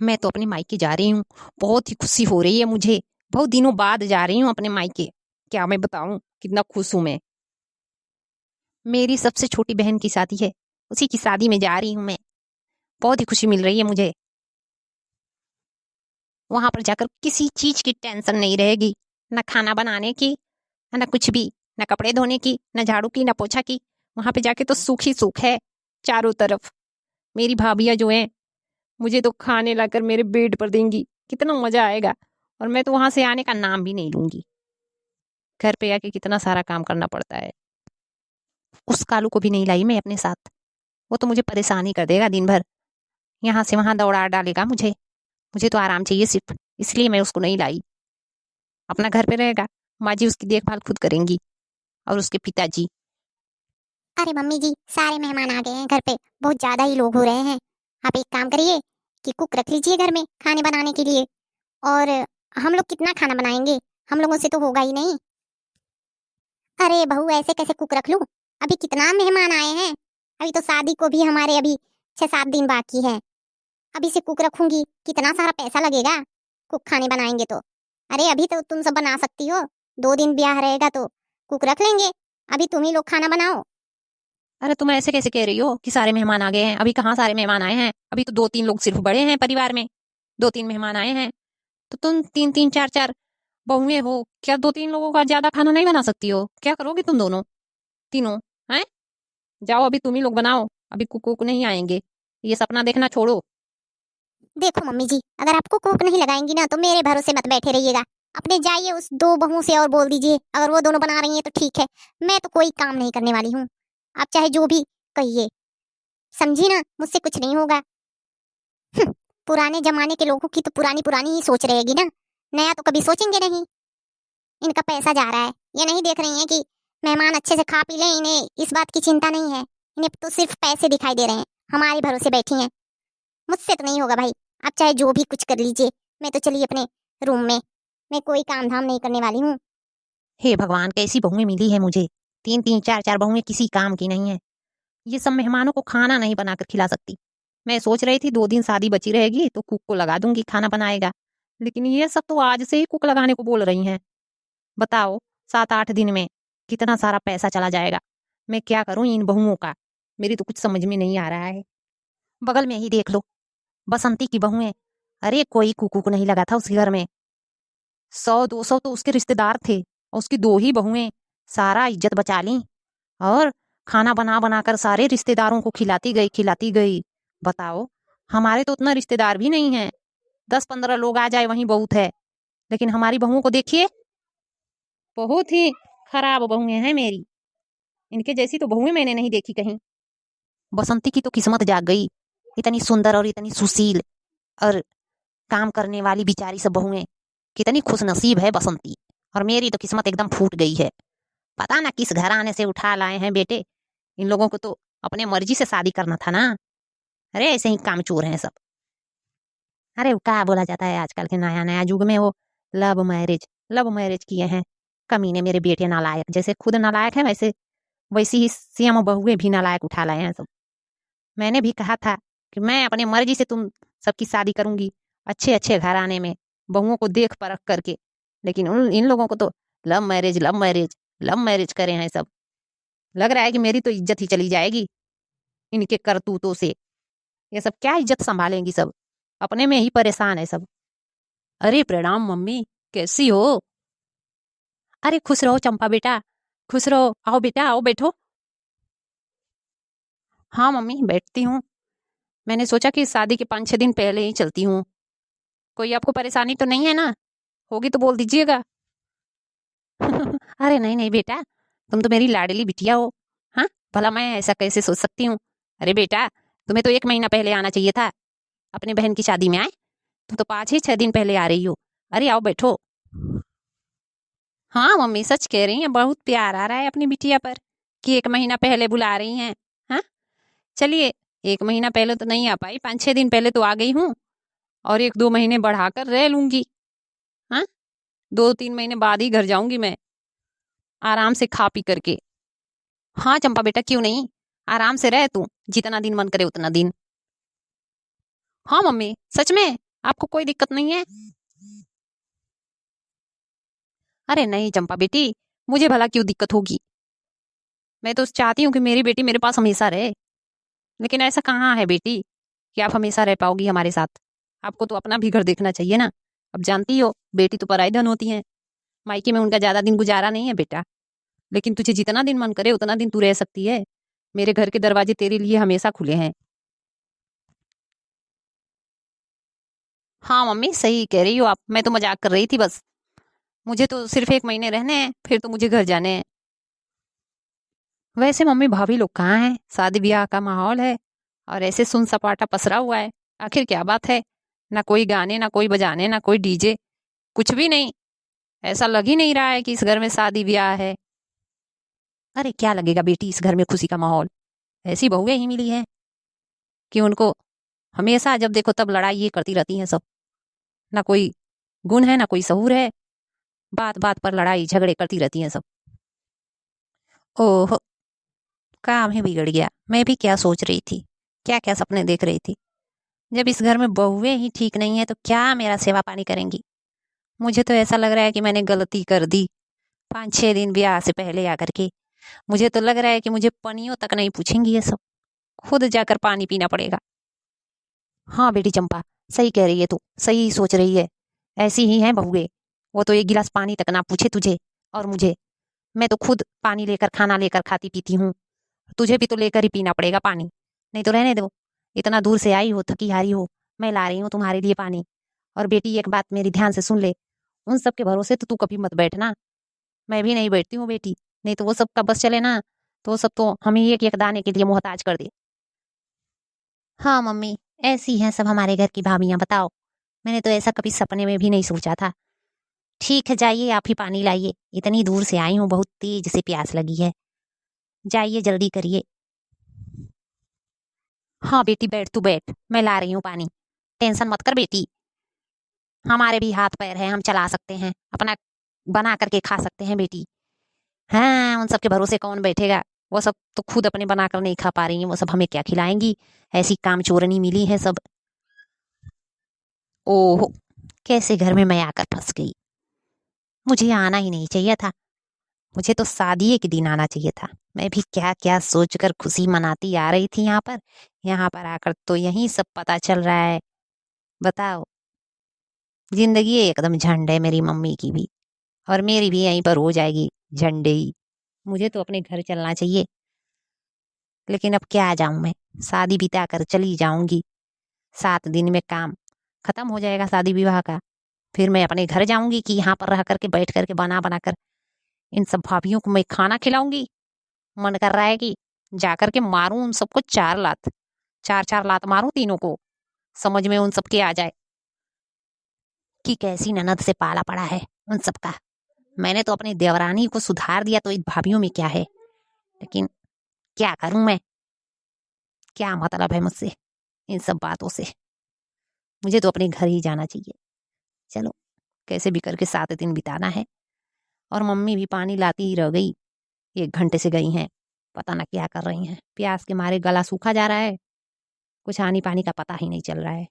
मैं तो अपने मायके जा रही हूँ। बहुत ही खुशी हो रही है मुझे। बहुत दिनों बाद जा रही हूँ अपने मायके। क्या मैं बताऊँ कितना खुश हूँ मैं। मेरी सबसे छोटी बहन की शादी है, उसी की शादी में जा रही हूँ मैं। बहुत ही खुशी मिल रही है मुझे। वहां पर जाकर किसी चीज की टेंशन नहीं रहेगी, न खाना बनाने की, न कुछ भी, न कपड़े धोने की, न झाड़ू की, न पोछा की। वहां पे जाके तो सुख ही सुख है चारों तरफ। मेरी भाभियां जो हैं मुझे तो खाने लाकर मेरे बेड पर देंगी, कितना मजा आएगा। और मैं तो वहां से आने का नाम भी नहीं लूंगी। घर पे आके कितना सारा काम करना पड़ता है। उस कालू को भी नहीं लाई मैं अपने साथ। वो तो मुझे परेशान ही कर देगा दिन भर, यहाँ से वहां दौड़ा डालेगा मुझे। मुझे तो आराम चाहिए सिर्फ, इसलिए मैं उसको नहीं लाई। अपना घर पे रहेगा, माँ जी उसकी देखभाल खुद करेंगी, और उसके पिताजी। अरे मम्मी जी, सारे मेहमान आ गए हैं घर पे। बहुत ज्यादा ही लोग हो रहे हैं। आप एक काम करिए कि कुक रख लीजिए घर में खाने बनाने के लिए। और हम लोग कितना खाना बनाएंगे? हम लोगों से तो होगा ही नहीं। अरे बहू, ऐसे कैसे कुक रख लूं? अभी कितना मेहमान आए हैं। अभी तो शादी को भी हमारे अभी 6-7 दिन बाकी है। अभी से कुक रखूंगी, कितना सारा पैसा लगेगा कुक खाने बनाएंगे तो। अरे अभी तो तुम सब बना सकती हो, 2 दिन ब्याह रहेगा तो कुक रख लेंगे। अभी तुम ही लोग खाना बनाओ। अरे तुम ऐसे कैसे कह रही हो कि सारे मेहमान आ गए हैं? अभी कहाँ सारे मेहमान आए हैं? अभी तो 2-3 लोग सिर्फ बड़े हैं परिवार में। 2-3 मेहमान आए हैं तो तुम 3-3 4-4 बहुएं हो, क्या 2-3 लोगों का ज्यादा खाना नहीं बना सकती हो? क्या करोगे तुम दोनों तीनों? हैं? जाओ अभी तुम ही लोग बनाओ। अभी कुक नहीं आएंगे। ये सपना देखना छोड़ो। देखो मम्मी जी, अगर आपको कोक नहीं लगाएंगी ना तो मेरे भरोसे मत बैठे रहिएगा। अपने जाइए उस 2 बहुओं से और बोल दीजिए, अगर वो दोनों बना रही हैं तो ठीक है। मैं तो कोई काम नहीं करने वाली हूँ। आप चाहे जो भी कहिए, समझी ना, मुझसे कुछ नहीं होगा। पुराने जमाने के लोगों की तो पुरानी पुरानी ही सोच रहेगी ना। नया तो कभी सोचेंगे नहीं। इनका पैसा जा रहा है, ये नहीं देख रही हैं कि मेहमान अच्छे से खा पी लें, इन्हें इस बात की चिंता नहीं है। इन्हें तो सिर्फ पैसे दिखाई दे रहे हैं। हमारे भरोसे बैठी हैं। मुझसे तो नहीं होगा भाई। आप चाहे जो भी कुछ कर लीजिए। मैं तो चलिए अपने रूम में। मैं कोई काम धाम नहीं करने वाली हूँ। हे भगवान, कैसी बहुएं मिली है मुझे। 3-3 4-4 बहुएं किसी काम की नहीं है। ये सब मेहमानों को खाना नहीं बनाकर खिला सकती। मैं सोच रही थी 2 दिन शादी बची रहेगी तो कुक को लगा दूंगी, खाना बनाएगा। लेकिन ये सब तो आज से ही कुक लगाने को बोल रही हैं। बताओ, 7-8 दिन में कितना सारा पैसा चला जाएगा। मैं क्या करूं इन बहुओं का? मेरी तो कुछ समझ में नहीं आ रहा है। बगल में ही देख लो, बसंती की बहुएं। अरे कोई कुकू को नहीं लगा था उसके घर में। 100-200 तो उसके रिश्तेदार थे, और उसकी 2 ही बहुएं सारा इज्जत बचा ली। और खाना बना बना कर सारे रिश्तेदारों को खिलाती गई खिलाती गई। बताओ, हमारे तो उतना रिश्तेदार भी नहीं है। 10-15 लोग आ जाए वहीं बहुत है। लेकिन हमारी बहुओं को देखिए, बहुत ही खराब बहुएं हैं मेरी। इनके जैसी तो बहुएं मैंने नहीं देखी कहीं। बसंती की तो किस्मत जाग गई। इतनी सुंदर और इतनी सुशील और काम करने वाली बेचारी सब बहुएं। कितनी खुश नसीब है बसंती। और मेरी तो किस्मत एकदम फूट गई है। पता ना किस घराने से उठा लाए हैं बेटे। इन लोगों को तो अपने मर्जी से शादी करना था ना। अरे ऐसे ही कामचोर हैं सब। अरे वो क्या बोला जाता है आजकल के नया नया युग में, वो लव मैरिज किए हैं। कमीने मेरे बेटे नालायक, जैसे खुद नालायक है वैसे वैसी ही सीएम बहुएं भी नालायक उठा लाए हैं सब। मैंने भी कहा था कि मैं अपने मर्जी से तुम सबकी शादी करूंगी, अच्छे अच्छे घराने में, बहुओं को देख परख करके। लेकिन इन लोगों को तो love marriage love marriage love marriage करे हैं सब। लग रहा है कि मेरी तो इज्जत ही चली जाएगी इनके करतूतों से। ये सब क्या इज्जत संभालेंगी सब? अपने में ही परेशान है सब। अरे प्रणाम मम्मी, कैसी हो? अरे खुश रहो चंपा बेटा, खुश रहो। आओ बेटा, आओ बैठो। हाँ मम्मी, बैठती हूँ। मैंने सोचा कि शादी के 5-6 दिन पहले ही चलती हूँ। कोई आपको परेशानी तो नहीं है ना? होगी तो बोल दीजिएगा। अरे नहीं नहीं बेटा, तुम तो मेरी लाडली बिटिया हो। हाँ, भला मैं ऐसा कैसे सोच सकती हूँ? अरे बेटा, तुम्हें तो 1 महीना पहले आना चाहिए था। अपने बहन की शादी में आए, तुम तो 5 ही 6 दिन पहले आ रही हो। अरे आओ बैठो। हाँ मम्मी, सच कह रही हैं, बहुत प्यार आ रहा है अपनी बिटिया पर कि 1 महीना पहले बुला रही हैं। हाँ, चलिए, 1 महीना पहले तो नहीं आ पाई, 5-6 दिन पहले तो आ गई हूँ। और 1-2 महीने बढ़ाकर रह लूंगी। हाँ, 2-3 महीने बाद ही घर जाऊंगी मैं, आराम से खा पी करके। हाँ चंपा बेटा, क्यों नहीं, आराम से रह तू, जितना दिन मन करे उतना दिन। हाँ मम्मी, सच में आपको कोई दिक्कत नहीं है? अरे नहीं चंपा बेटी, मुझे भला क्यों दिक्कत होगी। मैं तो चाहती हूँ कि मेरी बेटी मेरे पास हमेशा रहे, लेकिन ऐसा कहाँ है बेटी कि आप हमेशा रह पाओगी हमारे साथ। आपको तो अपना भी घर देखना चाहिए ना। अब जानती हो बेटी तो पराई धन होती है, मायके में उनका ज्यादा दिन गुजारा नहीं है बेटा। लेकिन तुझे जितना दिन मन करे उतना दिन तू रह सकती है। मेरे घर के दरवाजे तेरे लिए हमेशा खुले हैं। हाँ मम्मी सही कह रही हो आप, मैं तो मजाक कर रही थी बस। मुझे तो सिर्फ 1 महीने रहने हैं, फिर तो मुझे घर जाने हैं। वैसे मम्मी भाभी लोग कहाँ हैं? शादी ब्याह का माहौल है और ऐसे सुन सपाटा पसरा हुआ है। आखिर क्या बात है? ना कोई गाने, ना कोई बजाने, ना कोई डीजे, कुछ भी नहीं। ऐसा लग ही नहीं रहा है कि इस घर में शादी ब्याह है। अरे क्या लगेगा बेटी इस घर में खुशी का माहौल? ऐसी बहुएं ही मिली हैं कि उनको हमेशा जब देखो तब लड़ाई ये करती रहती हैं सब। ना कोई गुण है, ना कोई सहूर है, बात बात पर लड़ाई झगड़े करती रहती हैं सब। ओह, काम ही बिगड़ गया। मैं भी क्या सोच रही थी, क्या क्या सपने देख रही थी। जब इस घर में बहुएं ही ठीक नहीं है तो क्या मेरा सेवा पानी करेंगी। मुझे तो ऐसा लग रहा है कि मैंने गलती कर दी 5-6 दिन ब्याह से पहले आकर के। मुझे तो लग रहा है कि मुझे पनियों तक नहीं पूछेंगी ये सब, खुद जाकर पानी पीना पड़ेगा। हाँ बेटी चंपा, सही कह रही है तू, सही सोच रही है। ऐसी ही है बहुएं। वो तो 1 गिलास पानी तक ना पूछे तुझे और मुझे। मैं तो खुद पानी लेकर खाना लेकर खाती पीती हूँ। तुझे भी तो लेकर ही पीना पड़ेगा पानी, नहीं तो रहने दो। इतना दूर से आई हो, थकी हारी हो, मैं ला रही हूँ तुम्हारे लिए पानी। और बेटी एक बात मेरी ध्यान से सुन ले, उन सब के भरोसे तो तू कभी मत बैठना। मैं भी नहीं बैठती हूँ बेटी, नहीं तो वो सब का बस चले ना, तो वो सब तो हमें एक एक दाने के लिए मोहताज कर दे। हाँ मम्मी, ऐसी हैं सब हमारे घर की भाभियां, बताओ। मैंने तो ऐसा कभी सपने में भी नहीं सोचा था। ठीक है जाइए, आप ही पानी लाइए, इतनी दूर से आई हूँ, बहुत तेज से प्यास लगी है। जाइए जल्दी करिए। हाँ बेटी बैठ, तू बैठ, मैं ला रही हूँ पानी। टेंशन मत कर बेटी, हमारे भी हाथ पैर हैं, हम चला सकते हैं अपना, बना करके खा सकते हैं बेटी। हाँ उन सबके भरोसे कौन बैठेगा। वो सब तो खुद अपने बनाकर नहीं खा पा रही हैं, वो सब हमें क्या खिलाएंगी। ऐसी काम चोरनी मिली है सब। ओहो, कैसे घर में मैं आकर फंस गई। मुझे आना ही नहीं चाहिए था, मुझे तो शादी के दिन आना चाहिए था। मैं भी क्या क्या सोचकर खुशी मनाती आ रही थी यहाँ पर। यहाँ पर आकर तो यही सब पता चल रहा है। बताओ, जिंदगी एकदम झंड है मेरी मम्मी की भी, और मेरी भी यहीं पर हो जाएगी झंडे ही। मुझे तो अपने घर चलना चाहिए, लेकिन अब क्या जाऊं मैं, शादी बिता कर चली जाऊंगी। 7 दिन में काम खत्म हो जाएगा शादी विवाह का। फिर मैं अपने घर जाऊंगी कि यहाँ पर रह करके बैठ करके बना बना कर इन सब भाभीियों को मैं खाना खिलाऊंगी। मन कर रहा है कि जाकर के मारूं उन सबको 4 लात, 4-4 लात मारूं तीनों को, समझ में उन सबके आ जाए कि कैसी ननद से पाला पड़ा है उन सबका। मैंने तो अपनी देवरानी को सुधार दिया तो इन भाभीियों में क्या है, लेकिन क्या करूं मैं, क्या मतलब है मुझसे इन सब बातों से। मुझे तो अपने घर ही जाना चाहिए। चलो कैसे भी करके 7 दिन बिताना है। और मम्मी भी पानी लाती ही रह गई, 1 घंटे से गई हैं, पता ना क्या कर रही हैं। प्यास के मारे गला सूखा जा रहा है, कुछ आनी पानी का पता ही नहीं चल रहा है।